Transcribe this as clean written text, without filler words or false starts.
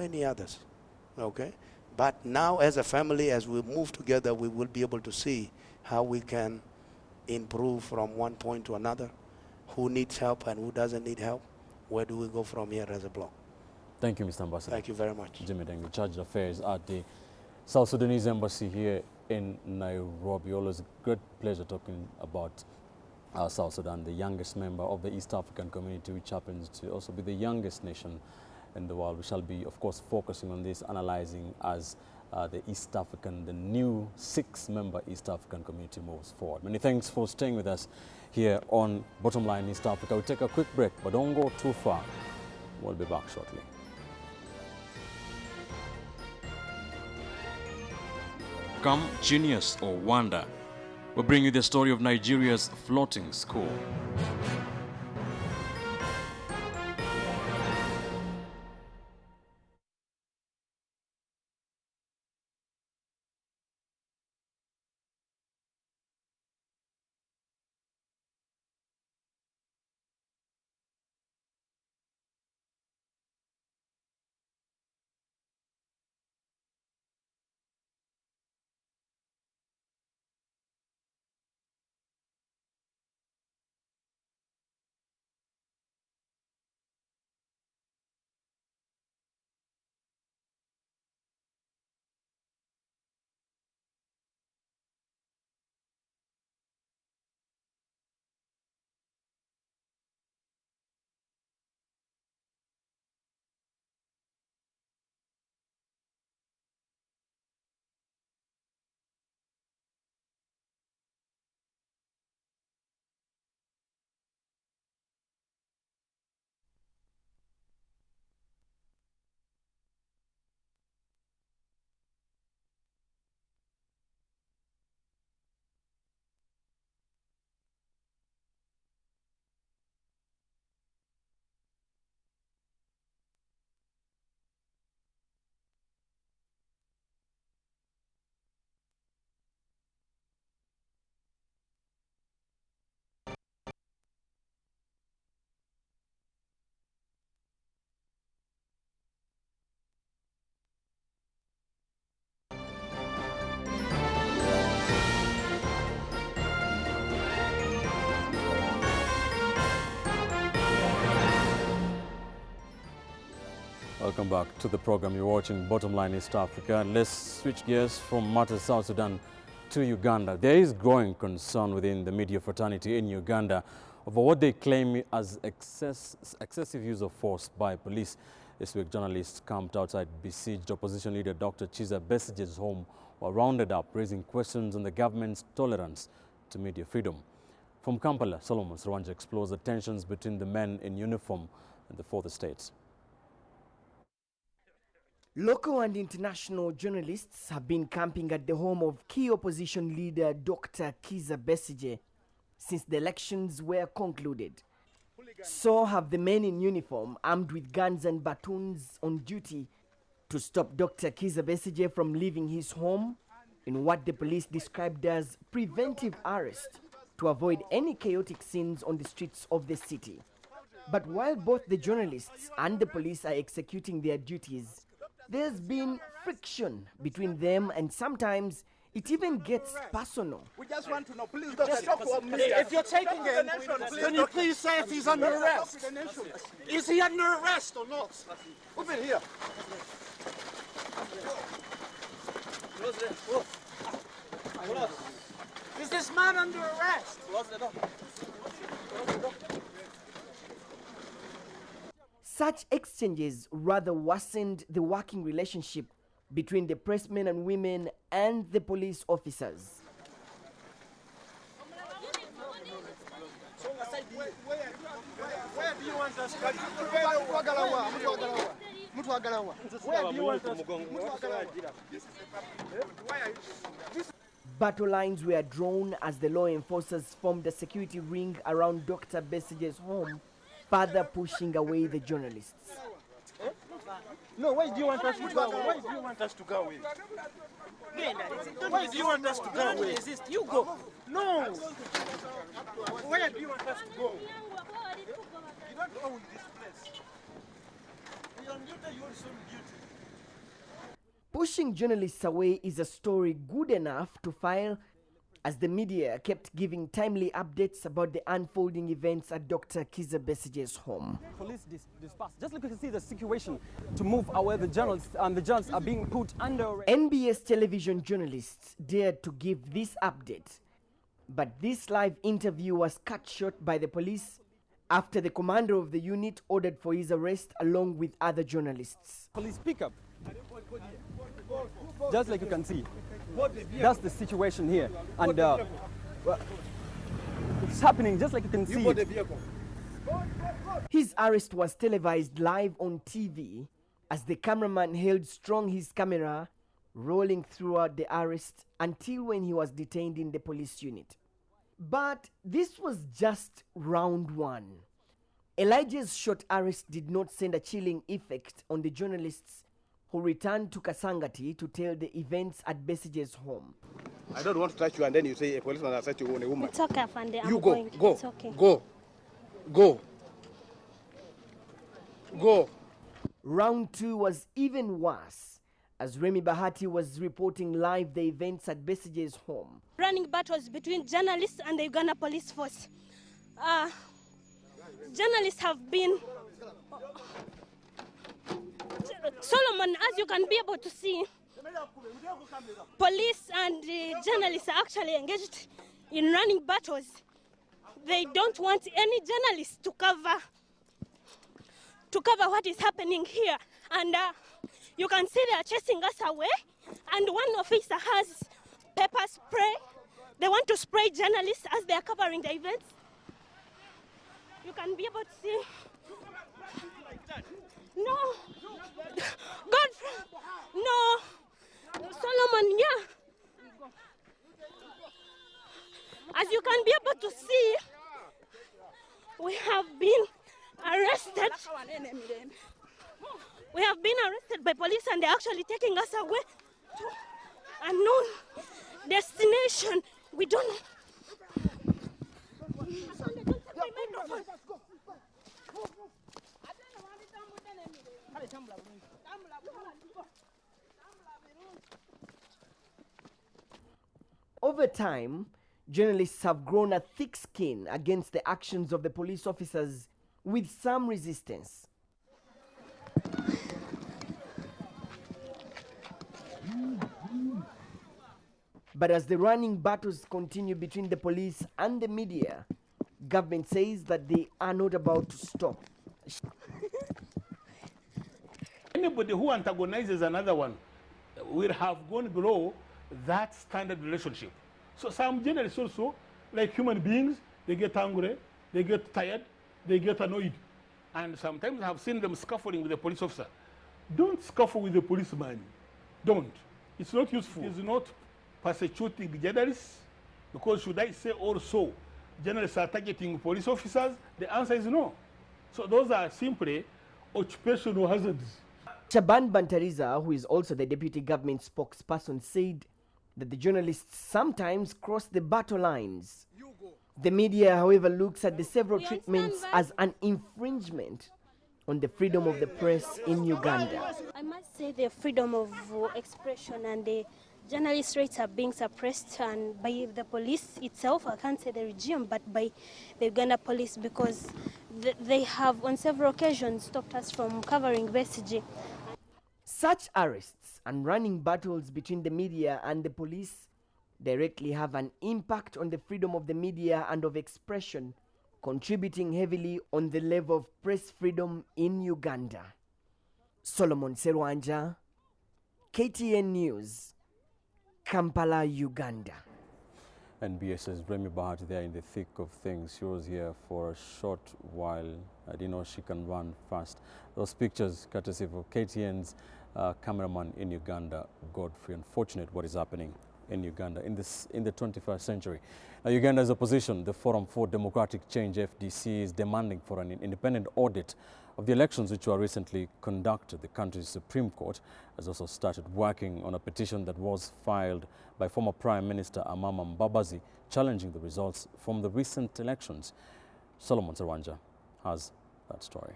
many others, okay? But now as a family, as we move together, we will be able to see how we can improve from one point to another, who needs help and who doesn't need help, where do we go from here as a bloc. Thank you, Mr. Ambassador. Thank you very much. Jimmy Deng, the Charge of Affairs at the South Sudanese Embassy here in Nairobi. Always a good pleasure talking about South Sudan, the youngest member of the East African community, which happens to also be the youngest nation in the world. We shall be, of course, focusing on this, analyzing as the new 6-member East African community moves forward. Many thanks for staying with us here on Bottomline East Africa. We'll take a quick break, but don't go too far. We'll be back shortly. Come, Genius or Wonder. We'll bring you the story of Nigeria's floating school. Welcome back to the program. You're watching Bottomline East Africa. Let's switch gears from matters South Sudan to Uganda. There is growing concern within the media fraternity in Uganda over what they claim as excessive use of force by police. This week, journalists camped outside besieged opposition leader Dr. Kizza Besigye's home were rounded up, raising questions on the government's tolerance to media freedom. From Kampala, Solomon Srwanja explores the tensions between the men in uniform and the fourth estate. Local and international journalists have been camping at the home of key opposition leader Dr. Kizza Besigye since the elections were concluded. So have the men in uniform armed with guns and batons on duty to stop Dr. Kizza Besigye from leaving his home in what the police described as preventive arrest to avoid any chaotic scenes on the streets of the city. But while both the journalists and the police are executing their duties, there's been friction between them, and sometimes it even gets personal. We just want to know, please, if you're taking him, can you please say if he's under arrest? Is he under arrest or not? Over here. Is this man under arrest? Such exchanges rather worsened the working relationship between the pressmen and women and the police officers. Where do you want us to go? Battle lines were drawn as the law enforcers formed a security ring around Dr. Besigye's home, further pushing away the journalists. No, where do you want us to go? Where do you want us to go with? Where do you want us to go with? You go. No. Where do you want us to go? You don't own this place. You're on duty, you're on duty. Pushing journalists away is a story good enough to file, as the media kept giving timely updates about the unfolding events at Dr. Kizza Besige's home. Police dispersed. Just look, you can see the situation to move away the journalists, and the journalists are being put under arrest. NBS television journalists dared to give this update, but this live interview was cut short by the police after the commander of the unit ordered for his arrest along with other journalists. Police pick up. Just like you can see, that's the situation here, and it's happening just like you can see it. His arrest was televised live on TV as the cameraman held strong his camera, rolling throughout the arrest until when he was detained in the police unit. But this was just round one. Elijah's short arrest did not send a chilling effect on the journalists who returned to Kasangati to tell the events at Besige's home. I don't want to touch you, and then you say a policeman has said you on a woman. It's okay, Afande. You I'm go, going. go, It's okay. go. Round two was even worse, as Remy Bahati was reporting live the events at Besige's home. Running battles between journalists and the Uganda police force. Journalists have been... Solomon, as you can be able to see, police and journalists are actually engaged in running battles. They don't want any journalists to cover what is happening here. And you can see they are chasing us away. And one officer has pepper spray. They want to spray journalists as they are covering the events. You can be able to see. No. Godfrey. No. Solomon, yeah. As you can be able to see, we have been arrested. We have been arrested by police, and they're actually taking us away to unknown destination. We don't know. Over time, journalists have grown a thick skin against the actions of the police officers, with some resistance. But as the running battles continue between the police and the media, government says that they are not about to stop. Anybody who antagonizes another one will have gone below that standard relationship. So some journalists also, like human beings, they get angry, they get tired, they get annoyed. And sometimes I have seen them scuffling with a police officer. Don't scuffle with a policeman. Don't. It's not useful. It's not persecuting journalists, because should I say also journalists are targeting police officers? The answer is no. So those are simply occupational hazards. Shaban Bantariza, who is also the deputy government spokesperson, said that the journalists sometimes cross the battle lines. The media, however, looks at the several treatments as an infringement on the freedom of the press in Uganda. I must say the freedom of expression and the journalist rights are being suppressed, and by the police itself. I can't say the regime, but by the Uganda police, because they have on several occasions stopped us from covering Besige. Such arrests and running battles between the media and the police directly have an impact on the freedom of the media and of expression, contributing heavily on the level of press freedom in Uganda. Solomon Serwanja, KTN News, Kampala, Uganda. NBS's Remy Bahati there in the thick of things. She was here for a short while. I didn't know she can run fast. Those pictures courtesy of KTN's cameraman in Uganda, Godfrey. Unfortunate what is happening in Uganda in the 21st century. Now, Uganda's opposition, the Forum for Democratic Change, FDC, is demanding for an independent audit of the elections which were recently conducted. The country's Supreme Court has also started working on a petition that was filed by former Prime Minister Amama Mbabazi challenging the results from the recent elections. Solomon Serwanja has that story.